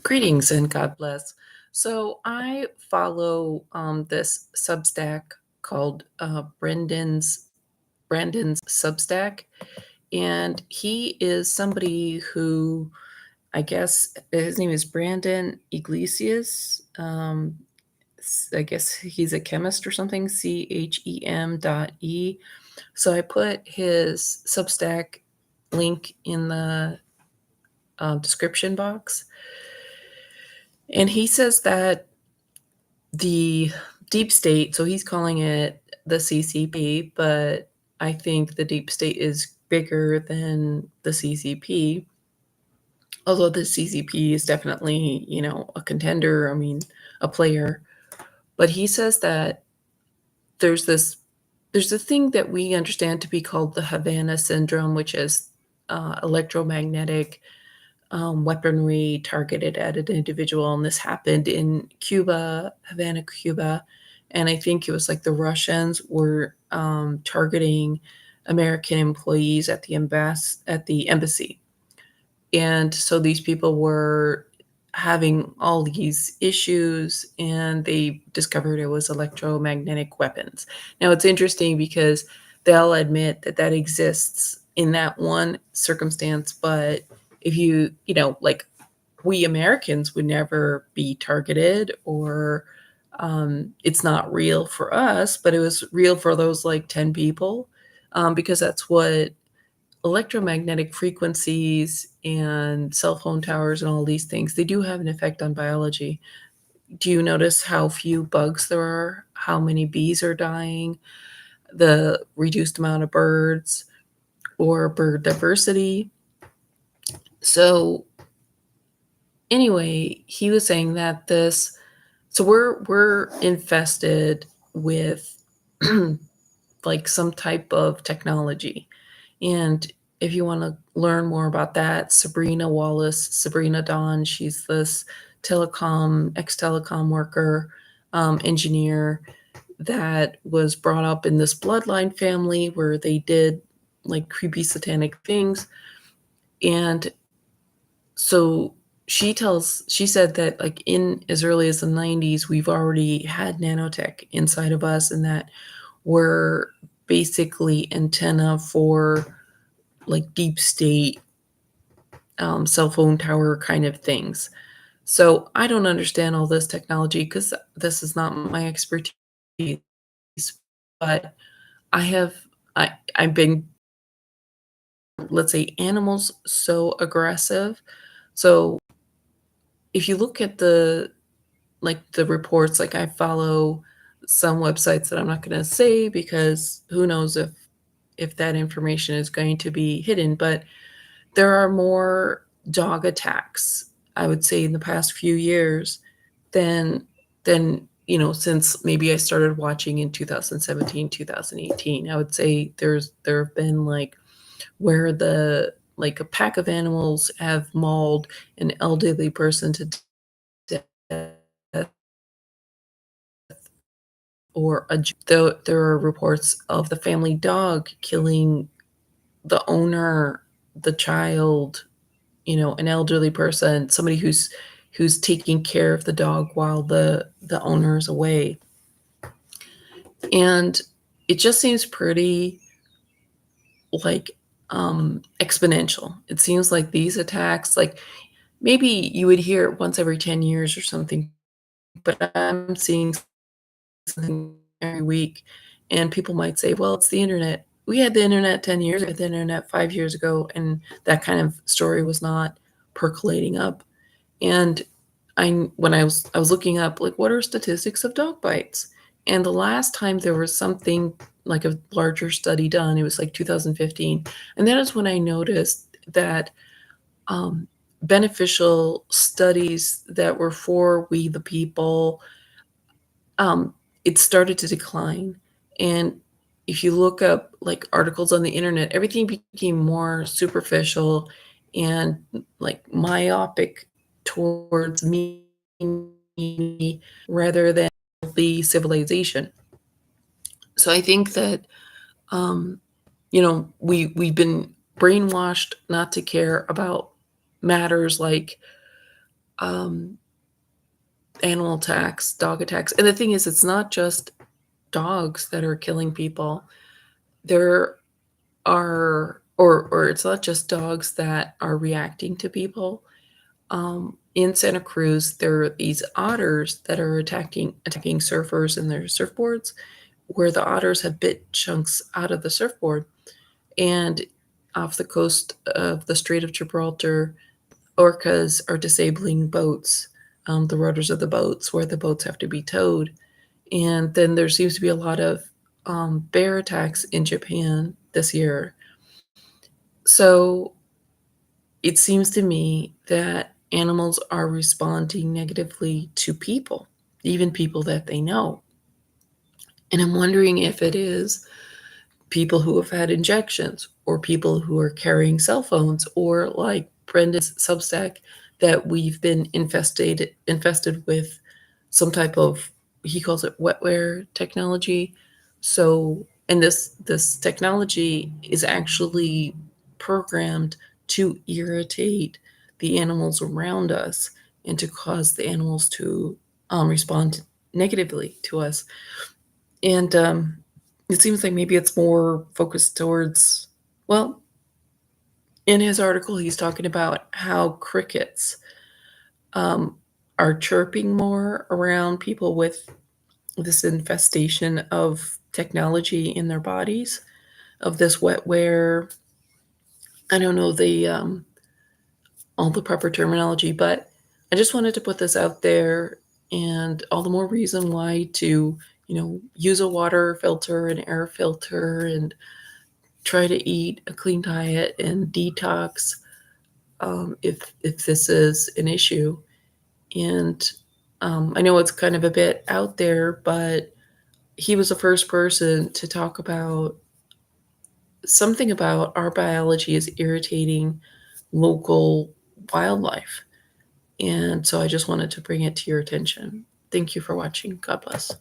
Greetings and God bless. So I follow this Substack called Brandon's Substack, and he is somebody who I guess his name is Brandon Iglesias. I guess he's a chemist or something. CHEM.E. So I put his Substack link in the description box, and he says that the deep state, so he's calling it the CCP, but I think the deep state is bigger than the CCP. Although the CCP is definitely, a contender, I mean, a player. But he says that there's this there's a thing that we understand to be called the Havana syndrome, which is electromagnetic weaponry targeted at an individual. And this happened in Cuba, Havana, Cuba. And I think it was like the Russians were targeting American employees at the embassy. And so these people were having all these issues, and they discovered it was electromagnetic weapons. Now it's interesting because they'll admit that that exists in that one circumstance, but if like we Americans would never be targeted, or it's not real for us, but it was real for those like 10 people, because that's what electromagnetic frequencies and cell phone towers and all these things, they do have an effect on biology. Do you notice how few bugs there are, how many bees are dying, the reduced amount of birds, or bird diversity? So anyway, he was saying that we're infested with like some type of technology. And if you want to learn more about that, Sabrina Dawn, she's this ex-telecom worker, engineer that was brought up in this bloodline family where they did like creepy satanic things. And so she said that like in as early as the 90s, we've already had nanotech inside of us, and that we're basically antenna for like deep state cell phone tower kind of things. So I don't understand all this technology because this is not my expertise. But I have I've been, let's say, animals so aggressive. So if you look at the reports, like I follow some websites that I'm not going to say because who knows if that information is going to be hidden, but there are more dog attacks, I would say, in the past few years than since maybe I started watching in 2017, 2018. I would say there have been like where the like a pack of animals have mauled an elderly person to death, or there are reports of the family dog killing the owner, the child, an elderly person, somebody who's taking care of the dog while the owner is away. And it just seems pretty like exponential. It seems like these attacks, like maybe you would hear it once every 10 years or something, but I'm seeing something every week. And people might say, well, it's the internet. We had the internet 10 years ago, the internet 5 years ago, and that kind of story was not percolating up. And when I was looking up, like, what are statistics of dog bites? And the last time there was something like a larger study done, it was like 2015. And that is when I noticed that um, beneficial studies that were for we the people, um, it started to decline. And if you look up like articles on the internet, everything became more superficial and like myopic towards me rather than the civilization. So I think that we've been brainwashed not to care about matters like um, animal attacks, dog attacks. And the thing is, it's not just dogs that are killing people. There or it's not just dogs that are reacting to people. In Santa Cruz, there are these otters that are attacking surfers and their surfboards, where the otters have bit chunks out of the surfboard. And off the coast of the Strait of Gibraltar, orcas are disabling boats, the rotors of the boats, where the boats have to be towed. And then there seems to be a lot of bear attacks in Japan this year. So it seems to me that animals are responding negatively to people, even people that they know. And I'm wondering if it is people who have had injections or people who are carrying cell phones or like Brendan's Substack that we've been infested with some type of, he calls it wetware technology. So, and this technology is actually programmed to irritate the animals around us and to cause the animals to respond negatively to us. And it seems like maybe it's more focused towards, well, in his article, he's talking about how crickets um, are chirping more around people with this infestation of technology in their bodies, of this wetware. I don't know all the proper terminology, but I just wanted to put this out there, and all the more reason why to, use a water filter, an air filter, and try to eat a clean diet and detox, if this is an issue. And I know it's kind of a bit out there, but he was the first person to talk about something about our biology is irritating local wildlife. And so I just wanted to bring it to your attention. Thank you for watching. God bless.